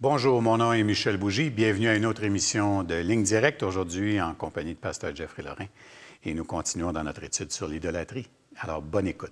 Bonjour, mon nom est Michel Bougie. Bienvenue à une autre émission de Ligne Directe, aujourd'hui en compagnie de Pasteur Jeffrey Lorrain. Et nous continuons dans notre étude sur l'idolâtrie. Alors, bonne écoute.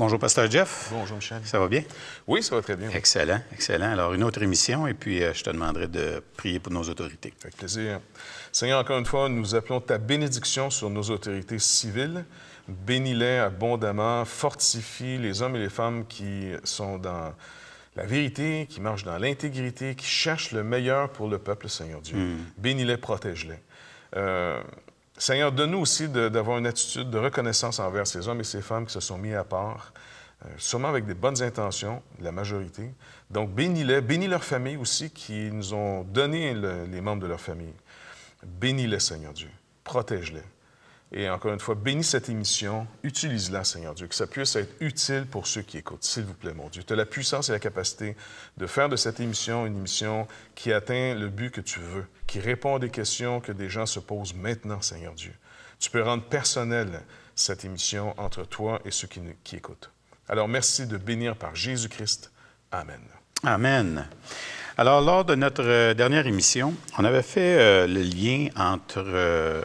Bonjour, Pasteur Jeff. Bonjour, Michel. Ça va bien? Oui, ça va très bien. Excellent, excellent. Alors, une autre émission, et puis je te demanderai de prier pour nos autorités. Avec plaisir. Seigneur, encore une fois, nous appelons ta bénédiction sur nos autorités civiles. Bénis-les abondamment, fortifie les hommes et les femmes qui sont dans la vérité, qui marchent dans l'intégrité, qui cherchent le meilleur pour le peuple, Seigneur Dieu. Bénis-les, protège-les. Seigneur, donne-nous aussi d'avoir une attitude de reconnaissance envers ces hommes et ces femmes qui se sont mis à part, sûrement avec des bonnes intentions, la majorité. Donc, bénis-les, bénis leur famille aussi, qui nous ont donné les membres de leur famille. Bénis-les, Seigneur Dieu. Protège-les. Et encore une fois, bénis cette émission, utilise-la, Seigneur Dieu, que ça puisse être utile pour ceux qui écoutent, s'il vous plaît, mon Dieu. Tu as la puissance et la capacité de faire de cette émission une émission qui atteint le but que tu veux, qui répond à des questions que des gens se posent maintenant, Seigneur Dieu. Tu peux rendre personnelle cette émission entre toi et ceux qui écoutent. Alors, merci de bénir par Jésus-Christ. Amen. Amen. Alors, lors de notre dernière émission, on avait fait le lien entre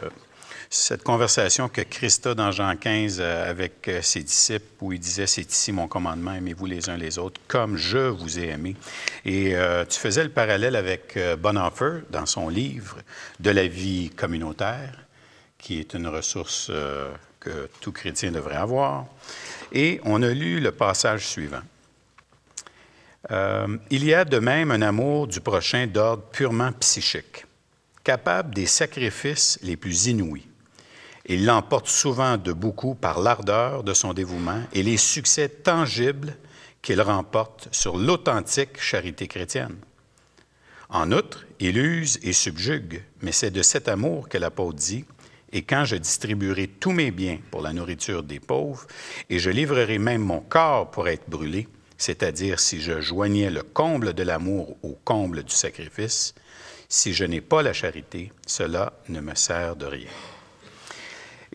cette conversation que Christ a dans Jean 15 avec ses disciples, où il disait « C'est ici mon commandement, aimez-vous les uns les autres, comme je vous ai aimés ». Et tu faisais le parallèle avec Bonhoeffer, dans son livre « De la vie communautaire », qui est une ressource que tout chrétien devrait avoir. Et on a lu le passage suivant. Il y a de même un amour du prochain d'ordre purement psychique, capable des sacrifices les plus inouïs. Il l'emporte souvent de beaucoup par l'ardeur de son dévouement et les succès tangibles qu'il remporte sur l'authentique charité chrétienne. En outre, il use et subjugue, mais c'est de cet amour que l'apôtre dit « Et quand je distribuerai tous mes biens pour la nourriture des pauvres, et je livrerai même mon corps pour être brûlé, c'est-à-dire si je joignais le comble de l'amour au comble du sacrifice, si je n'ai pas la charité, cela ne me sert de rien. »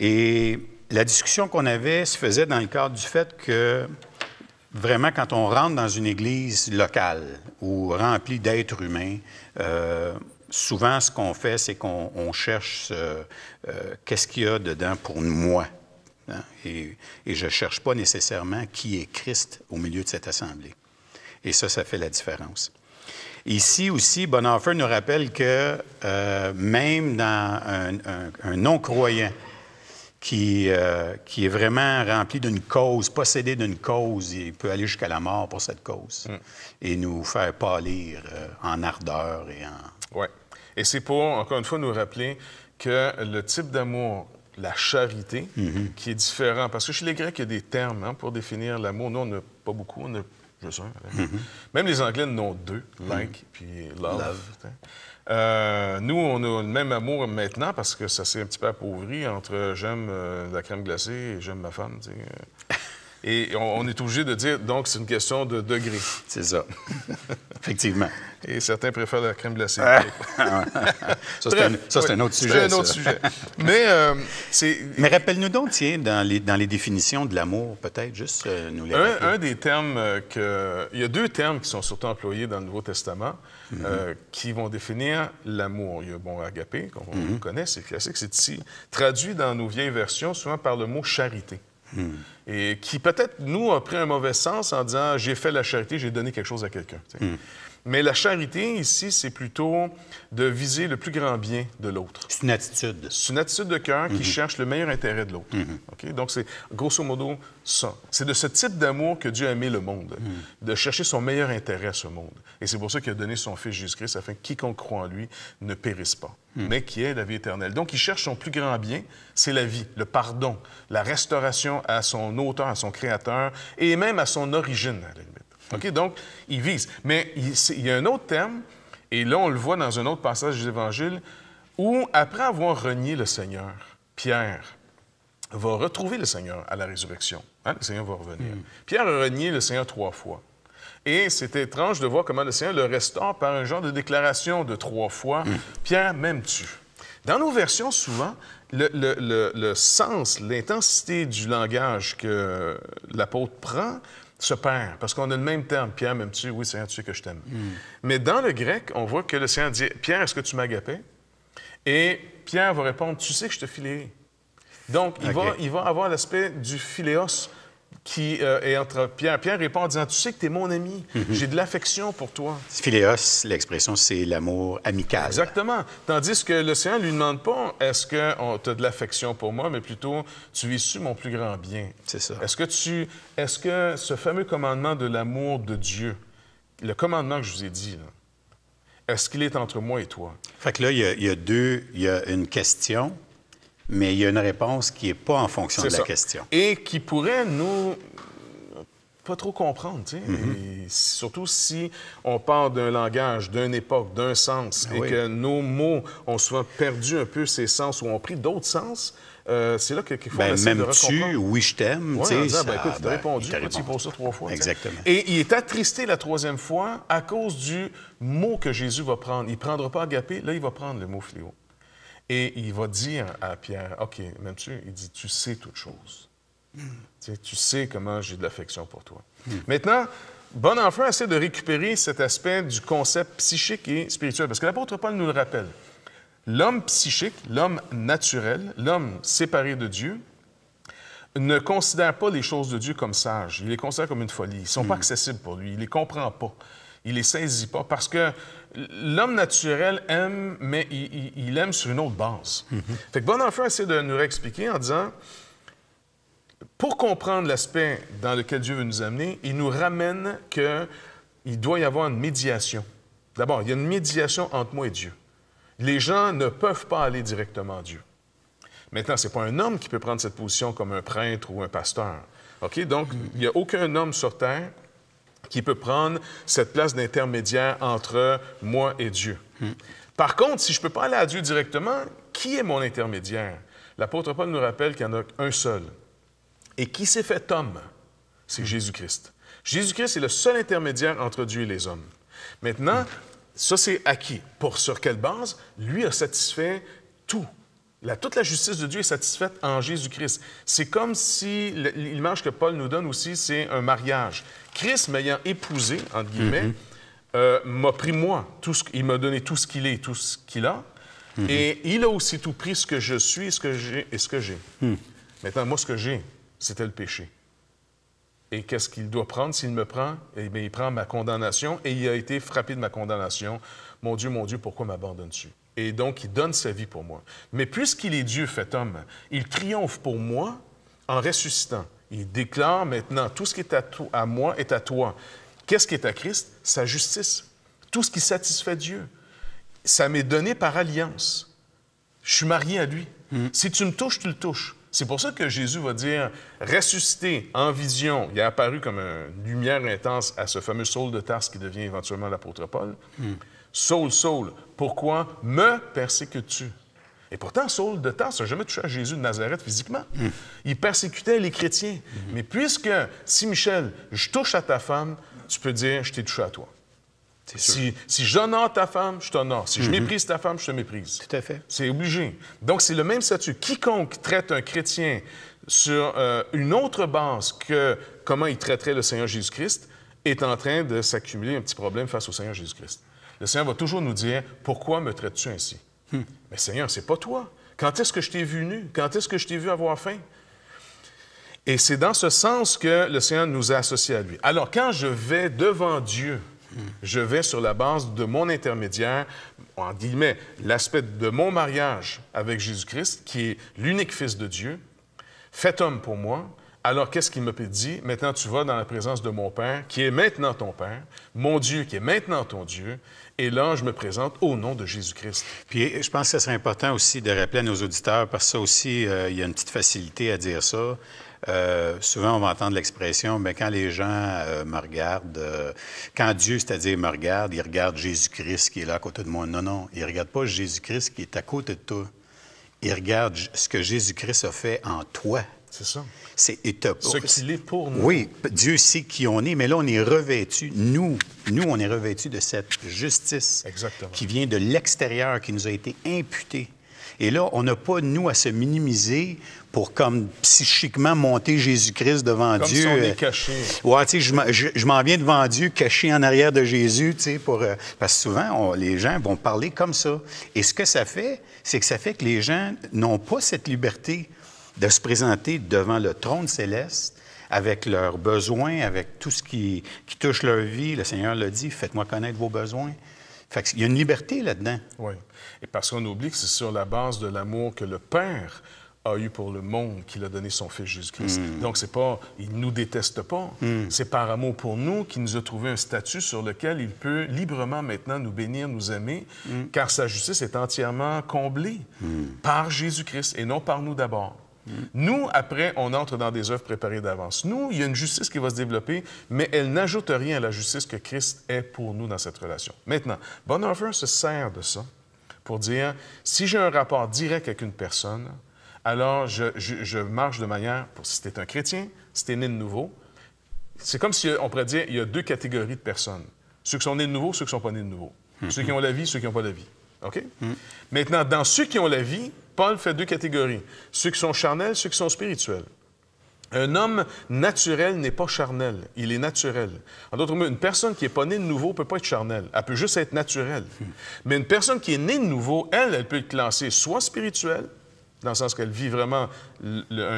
Et la discussion qu'on avait se faisait dans le cadre du fait que, vraiment, quand on rentre dans une église locale ou remplie d'êtres humains, souvent, ce qu'on fait, c'est qu'on cherche qu'est-ce qu'il y a dedans pour moi. Hein? Et je ne cherche pas nécessairement qui est Christ au milieu de cette assemblée. Et ça fait la différence. Ici aussi, Bonhoeffer nous rappelle que même dans un non-croyant qui est vraiment rempli d'une cause, possédé d'une cause, il peut aller jusqu'à la mort pour cette cause et nous faire pâlir en ardeur et en... Oui. Et c'est pour, encore une fois, nous rappeler que le type d'amour, la charité, qui est différent, parce que chez les Grecs, il y a des termes pour définir l'amour. Nous, on n'a pas beaucoup, on a juste un. Même les Anglais en ont deux, like, puis love. Nous, on a le même amour maintenant parce que ça s'est un petit peu appauvri entre j'aime la crème glacée et j'aime ma femme. Et on est obligé de dire, donc, c'est une question de degré. C'est ça. Effectivement. Et certains préfèrent la crème glacée. Ça, c'est un autre sujet. C'est un autre sujet. Mais Mais rappelle-nous donc, tiens, dans les définitions de l'amour, peut-être, juste nous les rappeler. Un des termes il y a deux termes qui sont surtout employés dans le Nouveau Testament qui vont définir l'amour. Il y a, agapé, qu'on connaît, c'est classique, c'est ici, traduit dans nos vieilles versions souvent par le mot charité. Et qui peut-être, nous, a pris un mauvais sens en disant « j'ai fait la charité, j'ai donné quelque chose à quelqu'un ». Mais la charité, ici, c'est plutôt de viser le plus grand bien de l'autre. C'est une attitude. C'est une attitude de cœur qui cherche le meilleur intérêt de l'autre. Okay? Donc, c'est grosso modo ça. C'est de ce type d'amour que Dieu a aimé le monde, de chercher son meilleur intérêt à ce monde. Et c'est pour ça qu'il a donné son Fils Jésus-Christ, afin que quiconque croit en lui ne périsse pas, mais qui ait la vie éternelle. Donc, il cherche son plus grand bien, c'est la vie, le pardon, la restauration à son auteur, à son créateur, et même à son origine, à la limite. Okay? Donc, il vise. Mais il y a un autre terme, et là, on le voit dans un autre passage des Évangiles, où, après avoir renié le Seigneur, Pierre va retrouver le Seigneur à la résurrection. Hein? Le Seigneur va revenir. Pierre a renié le Seigneur 3 fois. Et c'est étrange de voir comment le Seigneur le restaure par un genre de déclaration de 3 fois. Pierre, m'aimes-tu? Dans nos versions, souvent, le sens, l'intensité du langage que l'apôtre prend se perd, parce qu'on a le même terme. Pierre, m'aimes-tu? Oui, Seigneur, tu sais que je t'aime. Mais dans le grec, on voit que le Seigneur dit, Pierre, est-ce que tu m'agapais? Et Pierre va répondre, tu sais que je te philéai. Donc, il va avoir l'aspect du philéos qui est entre Pierre. Pierre répond en disant, tu sais que tu es mon ami, j'ai de l'affection pour toi. Philéos, l'expression, c'est l'amour amical. Exactement. Tandis que le Seigneur ne lui demande pas, est-ce que tu as de l'affection pour moi, mais plutôt, tu vis-tu mon plus grand bien? C'est ça. Est-ce que ce fameux commandement de l'amour de Dieu, le commandement que je vous ai dit, là, est-ce qu'il est entre moi et toi? Fait que là, il y a une question, mais il y a une réponse qui n'est pas en fonction de la question. Et qui pourrait nous pas trop comprendre, tu sais. Et surtout si on part d'un langage, d'une époque, d'un sens, et que nos mots ont souvent perdu un peu ces sens ou ont pris d'autres sens, c'est là qu'il faut essayer de recomprendre. M'aimes-tu? Oui, je t'aime. Oui, en disant, écoute, tu t'as répondu, tu poses ça 3 fois. Exactement. Et il est attristé la 3e fois à cause du mot que Jésus va prendre. Il ne prendra pas agapé, là, il va prendre le mot fléau. Et il va dire à Pierre, OK, m'aimes-tu? Il dit, tu sais toutes choses. Tu sais comment j'ai de l'affection pour toi. Maintenant, Bonhoeffer essaie de récupérer cet aspect du concept psychique et spirituel, parce que l'apôtre Paul nous le rappelle. L'homme psychique, l'homme naturel, l'homme séparé de Dieu, ne considère pas les choses de Dieu comme sages. Il les considère comme une folie. Ils ne sont pas accessibles pour lui. Il ne les comprend pas. Il ne les saisit pas parce que l'homme naturel aime, mais il aime sur une autre base. Fait que Bonhoeffer essaie de nous réexpliquer en disant, pour comprendre l'aspect dans lequel Dieu veut nous amener, il nous ramène qu'il doit y avoir une médiation. D'abord, il y a une médiation entre moi et Dieu. Les gens ne peuvent pas aller directement à Dieu. Maintenant, ce n'est pas un homme qui peut prendre cette position comme un prêtre ou un pasteur. OK? Donc, il n'y a aucun homme sur terre qui peut prendre cette place d'intermédiaire entre moi et Dieu. Par contre, si je ne peux pas aller à Dieu directement, qui est mon intermédiaire? L'apôtre Paul nous rappelle qu'il y en a un seul. Et qui s'est fait homme? C'est Jésus-Christ. Jésus-Christ est le seul intermédiaire entre Dieu et les hommes. Maintenant, ça, c'est acquis. Sur quelle base? Lui a satisfait tout. Toute la justice de Dieu est satisfaite en Jésus-Christ. C'est comme si l'image que Paul nous donne aussi, c'est un mariage. Christ, m'ayant épousé, entre guillemets, m'a pris moi. Il m'a donné tout ce qu'il est, tout ce qu'il a. Et il a aussi tout pris ce que je suis, ce que j'ai et ce que j'ai. Maintenant, moi, ce que j'ai, c'était le péché. Et qu'est-ce qu'il doit prendre s'il me prend? Eh bien, il prend ma condamnation et il a été frappé de ma condamnation. Mon Dieu, pourquoi m'abandonnes-tu? Et donc, il donne sa vie pour moi. Mais puisqu'il est Dieu fait homme, il triomphe pour moi en ressuscitant. Il déclare maintenant, tout ce qui est à moi est à toi. Qu'est-ce qui est à Christ? Sa justice. Tout ce qui satisfait Dieu. Ça m'est donné par alliance. Je suis marié à lui. Si tu me touches, tu le touches. C'est pour ça que Jésus va dire, ressuscité en vision, il est apparu comme une lumière intense à ce fameux Saul de Tarse qui devient éventuellement l'apôtre Paul. Saul, Saul, pourquoi me persécutes-tu? Et pourtant, Saul de Tarse n'a jamais touché à Jésus de Nazareth physiquement. Il persécutait les chrétiens. Mais puisque, si Michel, je touche à ta femme, tu peux dire, je t'ai touché à toi. Si j'honore ta femme, je t'honore. Si je méprise ta femme, je te méprise. Tout à fait. C'est obligé. Donc, c'est le même statut. Quiconque traite un chrétien sur une autre base que comment il traiterait le Seigneur Jésus-Christ est en train de s'accumuler un petit problème face au Seigneur Jésus-Christ. Le Seigneur va toujours nous dire, pourquoi me traites-tu ainsi? Mais Seigneur, c'est pas toi. Quand est-ce que je t'ai vu nu? Quand est-ce que je t'ai vu avoir faim? Et c'est dans ce sens que le Seigneur nous a associés à lui. Alors, quand je vais devant Dieu, je vais sur la base de mon intermédiaire, en guillemets, l'aspect de mon mariage avec Jésus-Christ, qui est l'unique Fils de Dieu, fait homme pour moi. Alors, qu'est-ce qu'il me dit? Maintenant, tu vas dans la présence de mon Père, qui est maintenant ton Père, mon Dieu, qui est maintenant ton Dieu, et là, je me présente au nom de Jésus-Christ. Puis, je pense que ce serait important aussi de rappeler à nos auditeurs, parce que ça aussi, il y a une petite facilité à dire ça. Souvent, on va entendre l'expression, mais quand les gens me regardent, quand Dieu, c'est-à-dire me regarde, il regarde Jésus-Christ qui est là à côté de moi. Non, non, il ne regarde pas Jésus-Christ qui est à côté de toi. il regarde ce que Jésus-Christ a fait en toi. C'est ça. Ce qu'il est pour nous. Oui, Dieu sait qui on est, mais là, on est revêtus. Nous, on est revêtus de cette justice qui vient de l'extérieur, qui nous a été imputée. Et là, on n'a pas, nous, à se minimiser pour, comme psychiquement, monter Jésus-Christ devant Dieu. Comme si on est caché. Ouais, tu sais, je m'en viens devant Dieu, caché en arrière de Jésus, tu sais, parce que souvent, les gens vont parler comme ça. Et ce que ça fait, c'est que ça fait que les gens n'ont pas cette liberté de se présenter devant le trône céleste avec leurs besoins, avec tout ce qui touche leur vie. Le Seigneur l'a dit, faites-moi connaître vos besoins. Fait qu'il y a une liberté là-dedans. Oui. Et parce qu'on oublie que c'est sur la base de l'amour que le Père a eu pour le monde qu'il a donné son Fils Jésus-Christ. Donc, c'est pas, il ne nous déteste pas. C'est par amour pour nous qu'il nous a trouvé un statut sur lequel il peut librement maintenant nous bénir, nous aimer, car sa justice est entièrement comblée par Jésus-Christ et non par nous d'abord. Nous, après, on entre dans des œuvres préparées d'avance. Nous, il y a une justice qui va se développer, mais elle n'ajoute rien à la justice que Christ est pour nous dans cette relation. Maintenant, Bonhoeffer se sert de ça pour dire, si j'ai un rapport direct avec une personne, alors je marche de manière, si tu es un chrétien, si tu es né de nouveau, c'est comme si on pourrait dire, il y a deux catégories de personnes. Ceux qui sont nés de nouveau, ceux qui ne sont pas nés de nouveau. Ceux qui ont la vie, ceux qui n'ont pas la vie. OK? Maintenant, dans ceux qui ont la vie, Paul fait deux catégories. Ceux qui sont charnels, ceux qui sont spirituels. Un homme naturel n'est pas charnel, il est naturel. En d'autres mots, une personne qui n'est pas née de nouveau ne peut pas être charnelle. Elle peut juste être naturelle. Mais une personne qui est née de nouveau, elle peut être classée soit spirituelle, dans le sens qu'elle vit vraiment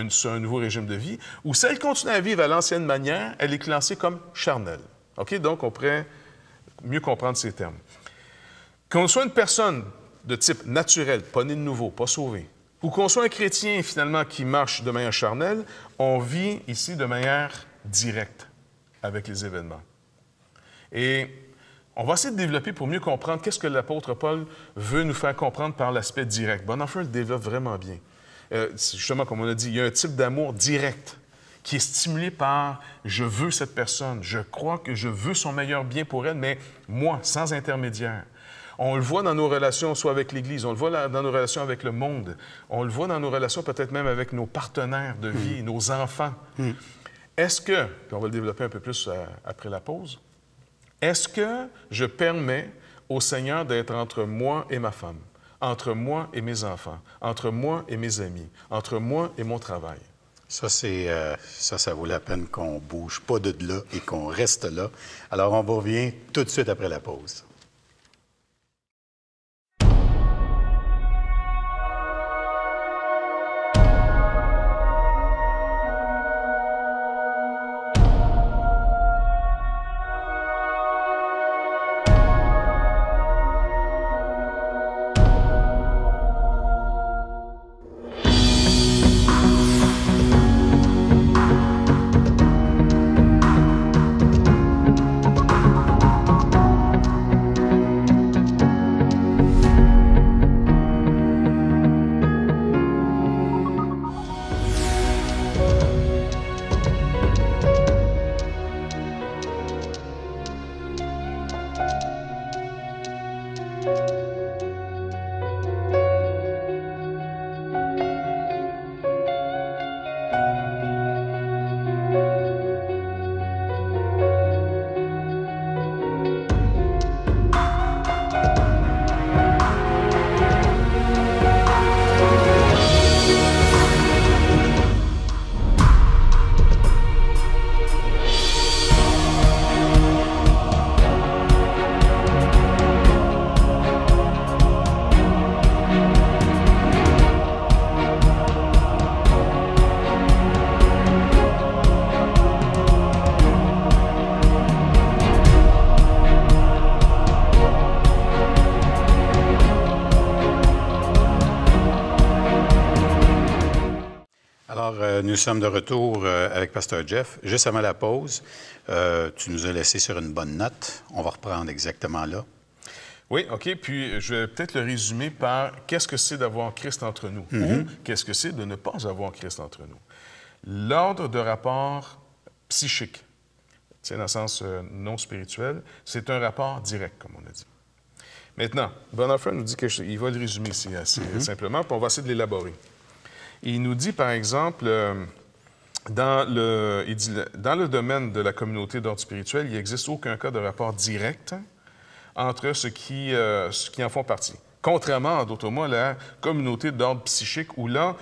sur un nouveau régime de vie, ou si elle continue à vivre à l'ancienne manière, elle est classée comme charnelle. OK? Donc, on pourrait mieux comprendre ces termes. Qu'on soit une personne de type naturel, pas né de nouveau, pas sauvé, ou qu'on soit un chrétien, finalement, qui marche de manière charnelle, on vit ici de manière directe avec les événements. Et on va essayer de développer pour mieux comprendre qu'est-ce que l'apôtre Paul veut nous faire comprendre par l'aspect direct. Bonhoeffer le développe vraiment bien. Justement, comme on a dit, il y a un type d'amour direct qui est stimulé par « je veux cette personne, je crois que je veux son meilleur bien pour elle, mais moi, sans intermédiaire ». On le voit dans nos relations, soit avec l'Église, on le voit dans nos relations avec le monde, on le voit dans nos relations peut-être même avec nos partenaires de vie, nos enfants. Est-ce que, puis on va le développer un peu plus après la pause, est-ce que je permets au Seigneur d'être entre moi et ma femme, entre moi et mes enfants, entre moi et mes amis, entre moi et mon travail? Ça vaut la peine qu'on ne bouge pas de là et qu'on reste là. Alors, on revient tout de suite après la pause. Nous sommes de retour avec Pasteur Jeff. Juste avant la pause, tu nous as laissé sur une bonne note. On va reprendre exactement là. Oui, OK. Puis je vais peut-être le résumer par qu'est-ce que c'est d'avoir Christ entre nous ou qu'est-ce que c'est de ne pas avoir Christ entre nous. L'ordre de rapport psychique, dans le sens non spirituel, c'est un rapport direct, comme on a dit. Maintenant, Bonhoeffer nous dit quelque chose. Il va le résumer ici assez simplement, puis on va essayer de l'élaborer. Il nous dit, par exemple, dans le domaine de la communauté d'ordre spirituel, il n'existe aucun cas de rapport direct entre ceux qui en font partie. Contrairement, en d'autres mots, à la communauté d'ordre psychique, où là,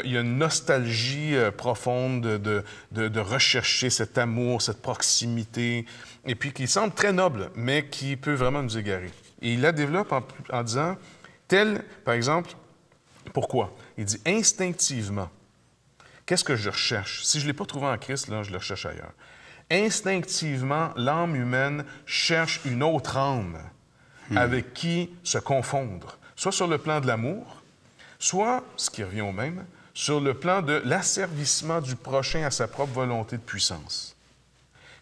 il y a une nostalgie profonde de rechercher cet amour, cette proximité, et puis qui semble très noble, mais qui peut vraiment nous égarer. Et il la développe en disant, par exemple, pourquoi? Il dit instinctivement, qu'est-ce que je recherche? Si je ne l'ai pas trouvé en Christ, là, je le recherche ailleurs. Instinctivement, l'âme humaine cherche une autre âme avec qui se confondre, soit sur le plan de l'amour, soit, ce qui revient au même, sur le plan de l'asservissement du prochain à sa propre volonté de puissance.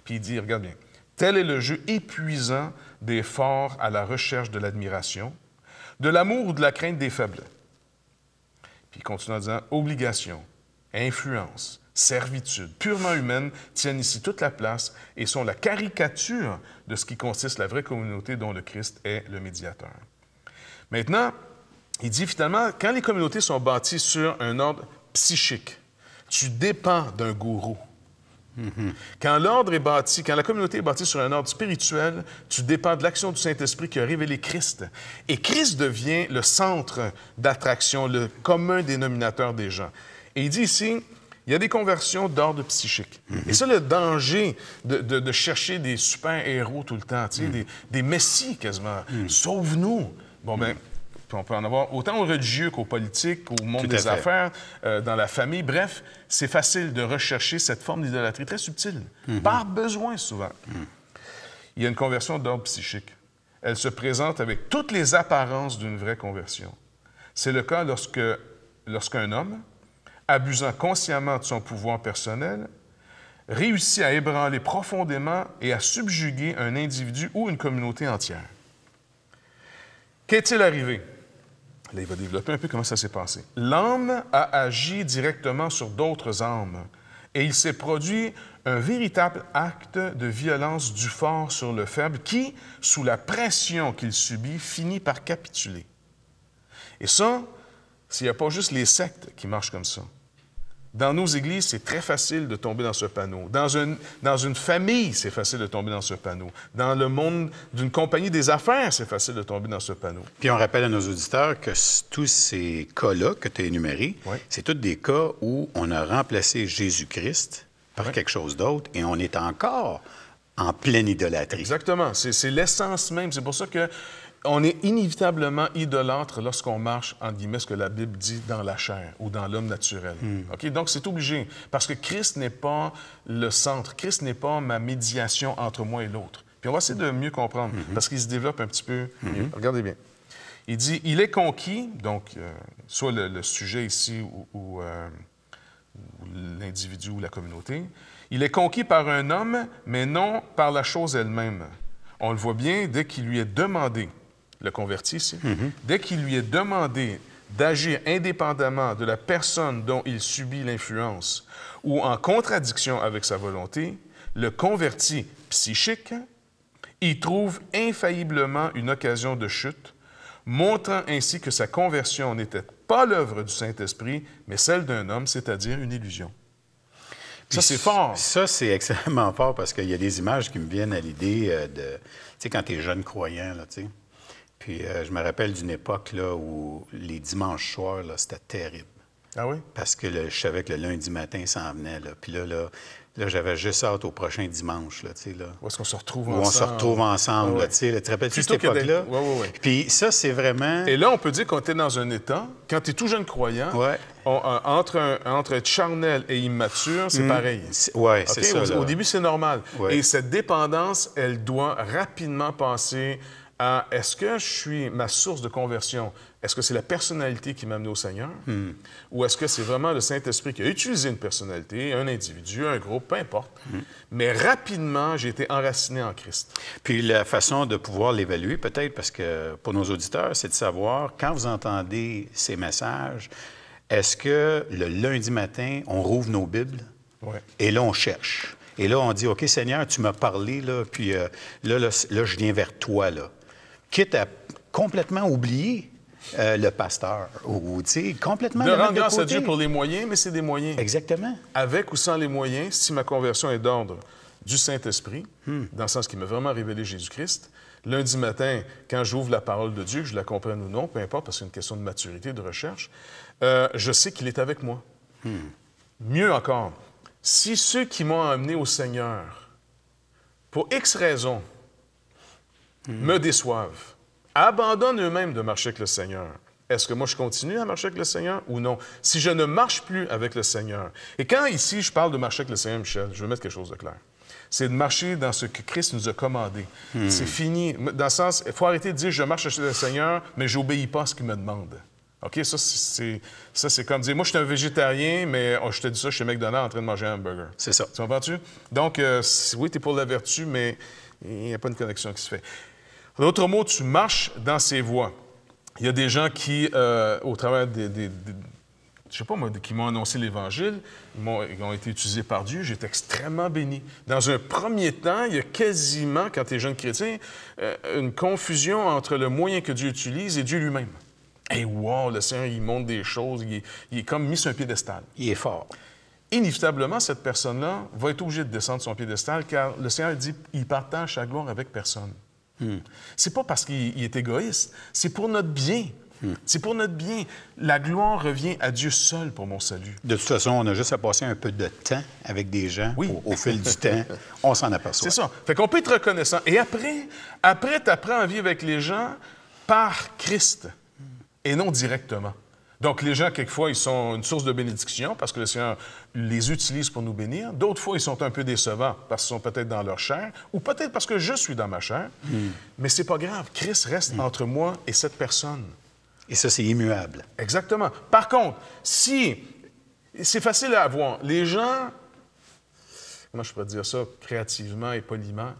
Puis il dit, regarde bien, tel est le jeu épuisant des forts à la recherche de l'admiration, de l'amour ou de la crainte des faibles. Puis il continue en disant, obligation, influence, servitude, purement humaine, tiennent ici toute la place et sont la caricature de ce qui consiste la vraie communauté dont le Christ est le médiateur. Maintenant, il dit finalement, quand les communautés sont bâties sur un ordre psychique, tu dépends d'un gourou. Quand la communauté est bâtie sur un ordre spirituel, tu dépends de l'action du Saint-Esprit qui a révélé Christ. Et Christ devient le centre d'attraction, le commun dénominateur des gens. Et il dit ici, il y a des conversions d'ordre psychique. Et ça, le danger de chercher des super-héros tout le temps, tu sais, des messies quasiment. Sauve-nous! Bon, ben, on peut en avoir autant aux religieux qu'aux politiques, au monde des affaires, dans la famille. Bref, c'est facile de rechercher cette forme d'idolâtrie très subtile, par besoin souvent. Il y a une conversion d'ordre psychique. Elle se présente avec toutes les apparences d'une vraie conversion. C'est le cas lorsqu'un homme, abusant consciemment de son pouvoir personnel, réussit à ébranler profondément et à subjuguer un individu ou une communauté entière. Qu'est-il arrivé? Là, il va développer un peu comment ça s'est passé. L'âme a agi directement sur d'autres âmes et il s'est produit un véritable acte de violence du fort sur le faible qui, sous la pression qu'il subit, finit par capituler. Et ça, s'il n'y a pas juste les sectes qui marchent comme ça. Dans nos églises, c'est très facile de tomber dans ce panneau. Dans une famille, c'est facile de tomber dans ce panneau. Dans le monde d'une compagnie des affaires, c'est facile de tomber dans ce panneau. Puis on rappelle à nos auditeurs que tous ces cas-là que tu as énumérés, c'est tous des cas où on a remplacé Jésus-Christ par quelque chose d'autre et on est encore en pleine idolâtrie. Exactement. C'est l'essence même. C'est pour ça que on est inévitablement idolâtre lorsqu'on marche, entre guillemets, ce que la Bible dit dans la chair ou dans l'homme naturel. Okay? Donc, c'est obligé. Parce que Christ n'est pas le centre. Christ n'est pas ma médiation entre moi et l'autre. Puis on va essayer de mieux comprendre, parce qu'il se développe un petit peu mieux. Regardez bien. Il dit, il est conquis, donc, soit le sujet ici ou l'individu ou la communauté, il est conquis par un homme, mais non par la chose elle-même. On le voit bien dès qu'il lui est demandé, le converti ici, dès qu'il lui est demandé d'agir indépendamment de la personne dont il subit l'influence ou en contradiction avec sa volonté, le converti psychique y trouve infailliblement une occasion de chute, montrant ainsi que sa conversion n'était pas l'œuvre du Saint-Esprit, mais celle d'un homme, c'est-à-dire une illusion. Ça, c'est fort. Ça, c'est extrêmement fort parce qu'il y a des images qui me viennent à l'idée de... Tu sais, quand tu es jeune croyant, là, tu sais. Puis je me rappelle d'une époque, là, où les dimanches soirs, là, c'était terrible. Ah oui? Parce que je savais que le lundi matin s'en venait, là. Puis là, j'avais juste hâte au prochain dimanche, là, tu sais, là. Où est-ce qu'on se retrouve ensemble? Où on se retrouve ensemble, là, tu sais. Tu te rappelles-tu cette époque-là? Oui. Puis ça, c'est vraiment... Et là, on peut dire qu'on était dans un état, quand tu es tout jeune croyant, entre être charnel et immature, c'est pareil. Oui, c'est ça. Au début, c'est normal. Ouais. Et cette dépendance, elle doit rapidement passer à est-ce que je suis ma source de conversion? Est-ce que c'est la personnalité qui m'a amené au Seigneur? Ou est-ce que c'est vraiment le Saint-Esprit qui a utilisé une personnalité, un individu, un groupe, peu importe. Mais rapidement, j'ai été enraciné en Christ. Puis la façon de pouvoir l'évaluer, peut-être, parce que pour nos auditeurs, c'est de savoir, quand vous entendez ces messages, est-ce que le lundi matin, on rouvre nos Bibles et là, on cherche. Et là, on dit, OK, Seigneur, tu m'as parlé, là, puis là, je viens vers toi, là. Quitte à complètement oublier le pasteur ou, tu sais, complètement De le mettre rendre de grâce à côté. Dieu pour les moyens, mais c'est des moyens. Exactement. Avec ou sans les moyens, si ma conversion est d'ordre du Saint-Esprit, dans le sens qu'il m'a vraiment révélé Jésus-Christ, lundi matin, quand j'ouvre la parole de Dieu, que je la comprenne ou non, peu importe, parce que c'est une question de maturité, de recherche, je sais qu'il est avec moi. Mieux encore, si ceux qui m'ont amené au Seigneur, pour X raisons, me déçoivent, abandonnent eux-mêmes de marcher avec le Seigneur, est-ce que moi je continue à marcher avec le Seigneur ou non? Si je ne marche plus avec le Seigneur, et quand ici je parle de marcher avec le Seigneur, Michel, je veux mettre quelque chose de clair. C'est de marcher dans ce que Christ nous a commandé. C'est fini. Dans le sens, il faut arrêter de dire je marche avec le Seigneur, mais je n'obéis pas à ce qu'il me demande. OK? Ça, c'est comme dire moi, je suis un végétarien, mais je te dis ça, je suis chez McDonald's en train de manger un hamburger. C'est ça. Tu comprends-tu? Donc, oui, tu es pour la vertu, mais il n'y a pas une connexion qui se fait. En d'autres mots, tu marches dans ses voies. Il y a des gens qui, au travers je sais pas moi, qui m'ont annoncé l'Évangile, ils ont été utilisés par Dieu, j'ai été extrêmement béni. Dans un premier temps, il y a quasiment, quand tu es jeune chrétien, une confusion entre le moyen que Dieu utilise et Dieu lui-même. Et wow, le Seigneur, il montre des choses, il est comme mis sur un piédestal. Il est fort. Inévitablement, cette personne-là va être obligée de descendre de son piédestal, car le Seigneur dit, il partage sa gloire avec personne. C'est pas parce qu'il est égoïste, c'est pour notre bien. C'est pour notre bien. La gloire revient à Dieu seul pour mon salut. De toute façon, on a juste à passer un peu de temps avec des gens. Oui. Au fil du temps, on s'en aperçoit. C'est ça. Fait qu'on peut être reconnaissant. Et après tu apprends à vivre avec les gens par Christ et non directement. Donc, les gens, quelquefois, ils sont une source de bénédiction parce que le Seigneur les utilise pour nous bénir. D'autres fois, ils sont un peu décevants parce qu'ils sont peut-être dans leur chair ou peut-être parce que je suis dans ma chair. Mais c'est pas grave. Christ reste entre moi et cette personne. Et ça, c'est immuable. Exactement. Par contre, si... C'est facile à avoir. Les gens... Comment je pourrais dire ça créativement et poliment?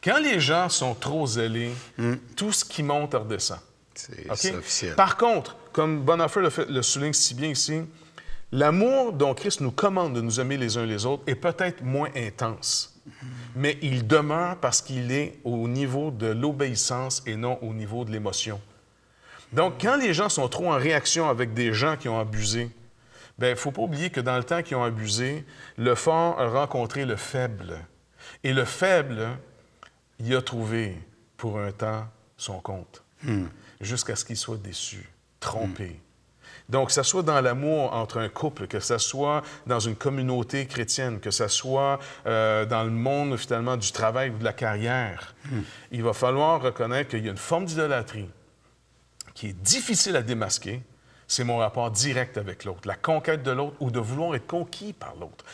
Quand les gens sont trop zélés, tout ce qui monte redescend. C'est officiel. Par contre, comme Bonhoeffer le souligne si bien ici, l'amour dont Christ nous commande de nous aimer les uns les autres est peut-être moins intense, mais il demeure parce qu'il est au niveau de l'obéissance et non au niveau de l'émotion. Donc, quand les gens sont trop en réaction avec des gens qui ont abusé, bien, il ne faut pas oublier que dans le temps qu'ils ont abusé, le fort a rencontré le faible. Et le faible, il a trouvé pour un temps son compte, jusqu'à ce qu'il soit déçu, trompé. Donc, que ce soit dans l'amour entre un couple, que ce soit dans une communauté chrétienne, que ce soit dans le monde, finalement, du travail ou de la carrière, il va falloir reconnaître qu'il y a une forme d'idolâtrie qui est difficile à démasquer, c'est mon rapport direct avec l'autre, la conquête de l'autre ou de vouloir être conquis par l'autre.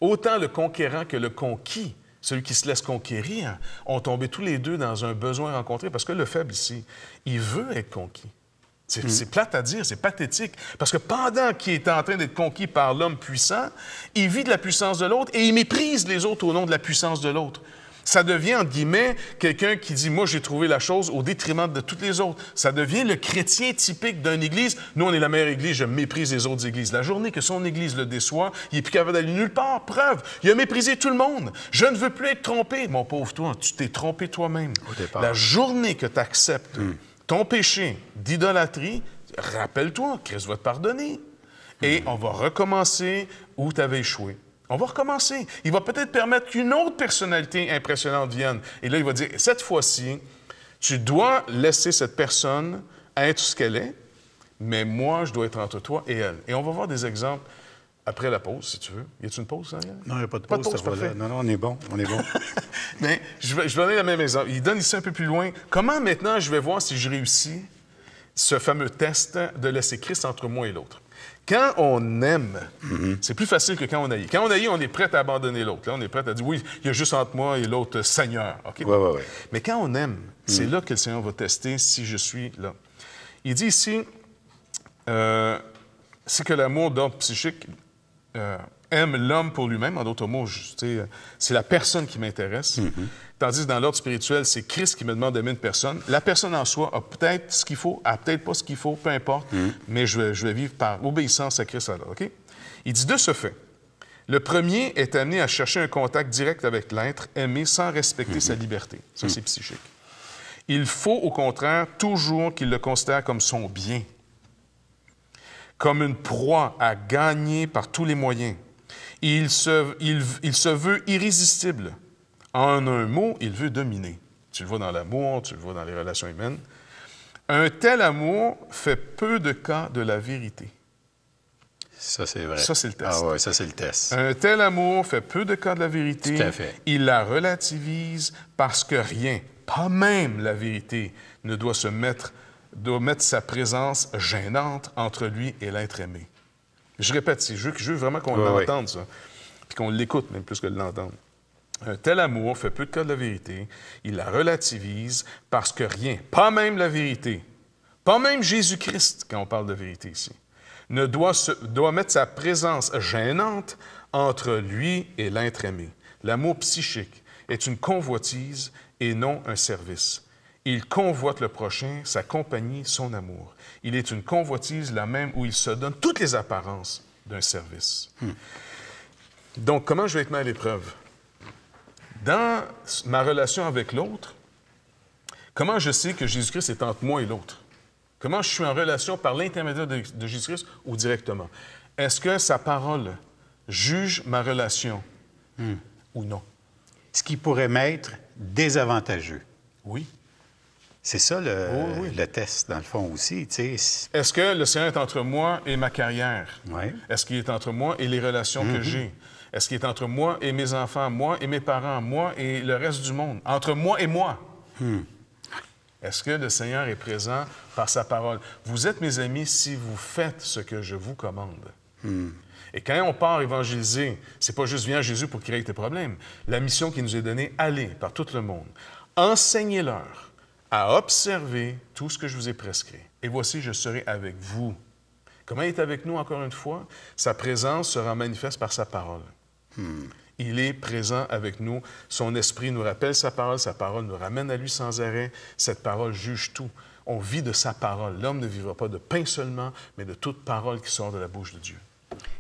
Autant le conquérant que le conquis, celui qui se laisse conquérir, ont tombé tous les deux dans un besoin rencontré, parce que le faible ici, il veut être conquis. C'est plate à dire, c'est pathétique, parce que pendant qu'il est en train d'être conquis par l'homme puissant, il vit de la puissance de l'autre et il méprise les autres au nom de la puissance de l'autre. Ça devient, entre guillemets, quelqu'un qui dit « Moi, j'ai trouvé la chose au détriment de toutes les autres. » Ça devient le chrétien typique d'une église. Nous, on est la meilleure église, je méprise les autres églises. La journée que son église le déçoit, il n'est plus capable d'aller nulle part. Preuve, il a méprisé tout le monde. Je ne veux plus être trompé. Mon pauvre toi, tu t'es trompé toi-même. La journée que tu acceptes ton péché d'idolâtrie, rappelle-toi, Christ va te pardonner. Et on va recommencer où tu avais échoué. On va recommencer. Il va peut-être permettre qu'une autre personnalité impressionnante vienne. Et là, il va dire, cette fois-ci, tu dois laisser cette personne être ce qu'elle est, mais moi, je dois être entre toi et elle. Et on va voir des exemples après la pause, si tu veux. Y a-t-il une pause, Daniel? Non, il n'y a pas de pause. Parfait. Non, on est bon, on est bon. Mais je vais donner le même exemple. Il donne ici un peu plus loin. Comment maintenant je vais voir si je réussis ce fameux test de laisser Christ entre moi et l'autre? Quand on aime, c'est plus facile que quand on haït. Quand on haït, on est prêt à abandonner l'autre. Là, on est prêt à dire, oui, il y a juste entre moi et l'autre Seigneur. Okay? Oui. Mais quand on aime, c'est là que le Seigneur va tester si je suis là. Il dit ici, c'est que l'amour d'ordre psychique aime l'homme pour lui-même. En d'autres mots, c'est la personne qui m'intéresse. Tandis que dans l'ordre spirituel, c'est Christ qui me demande d'aimer une personne. La personne en soi a peut-être ce qu'il faut, a peut-être pas ce qu'il faut, peu importe, mais je vais vivre par obéissance à Christ alors, OK? Il dit, de ce fait, le premier est amené à chercher un contact direct avec l'être aimé sans respecter sa liberté. Ça, c'est psychique. Il faut, au contraire, toujours qu'il le considère comme son bien, comme une proie à gagner par tous les moyens. Il se veut irrésistible. En un mot, il veut dominer. Tu le vois dans l'amour, tu le vois dans les relations humaines. Un tel amour fait peu de cas de la vérité. Ça, c'est vrai. Ça, c'est le test. Ah oui, ça, c'est le test. Un tel amour fait peu de cas de la vérité. Tout à fait. Il la relativise parce que rien, pas même la vérité, ne doit mettre sa présence gênante entre lui et l'être aimé. Je répète, je veux vraiment qu'on l'entende, ça, puis qu'on l'écoute même plus que de l'entendre. Un tel amour fait peu de cas de la vérité. Il la relativise parce que rien, pas même la vérité, pas même Jésus-Christ, quand on parle de vérité ici, ne doit mettre sa présence gênante entre lui et l'être aimé. L'amour psychique est une convoitise et non un service. Il convoite le prochain, sa compagnie, son amour. Il est une convoitise la même où il se donne toutes les apparences d'un service. Donc, comment je vais être mis à l'épreuve? Dans ma relation avec l'autre, comment je sais que Jésus-Christ est entre moi et l'autre? Comment je suis en relation par l'intermédiaire de Jésus-Christ ou directement? Est-ce que sa parole juge ma relation ou non? Ce qui pourrait m'être désavantageux. Oui. C'est ça le test, dans le fond, aussi. Tu sais. Est-ce que le Seigneur est entre moi et ma carrière? Oui. Est-ce qu'il est entre moi et les relations que j'ai? Est-ce qu'il est entre moi et mes enfants, moi et mes parents, moi et le reste du monde? Entre moi et moi? Est-ce que le Seigneur est présent par sa parole? Vous êtes mes amis si vous faites ce que je vous commande. Et quand on part évangéliser, c'est pas juste viens à Jésus pour qu'il règle tes problèmes. La mission qui nous est donnée, allez par tout le monde. Enseignez-leur à observer tout ce que je vous ai prescrit. Et voici, je serai avec vous. Comment il est avec nous, encore une fois? Sa présence sera manifeste par sa parole. Il est présent avec nous. Son esprit nous rappelle sa parole nous ramène à lui sans arrêt. Cette parole juge tout. On vit de sa parole. L'homme ne vivra pas de pain seulement, mais de toute parole qui sort de la bouche de Dieu.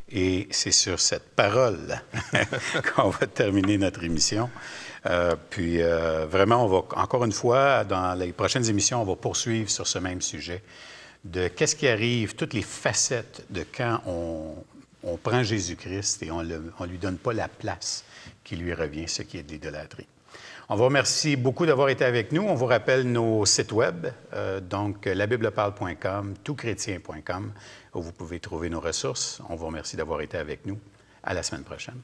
Et c'est sur cette parole qu'on va terminer notre émission. Vraiment, on va, encore une fois, dans les prochaines émissions, on va poursuivre sur ce même sujet de qu'est-ce qui arrive, toutes les facettes de quand on prend Jésus-Christ et on ne lui donne pas la place qui lui revient, ce qui est de l'idolâtrie. On vous remercie beaucoup d'avoir été avec nous. On vous rappelle nos sites web, donc labibleparle.com, toutchrétien.com, où vous pouvez trouver nos ressources. On vous remercie d'avoir été avec nous. À la semaine prochaine.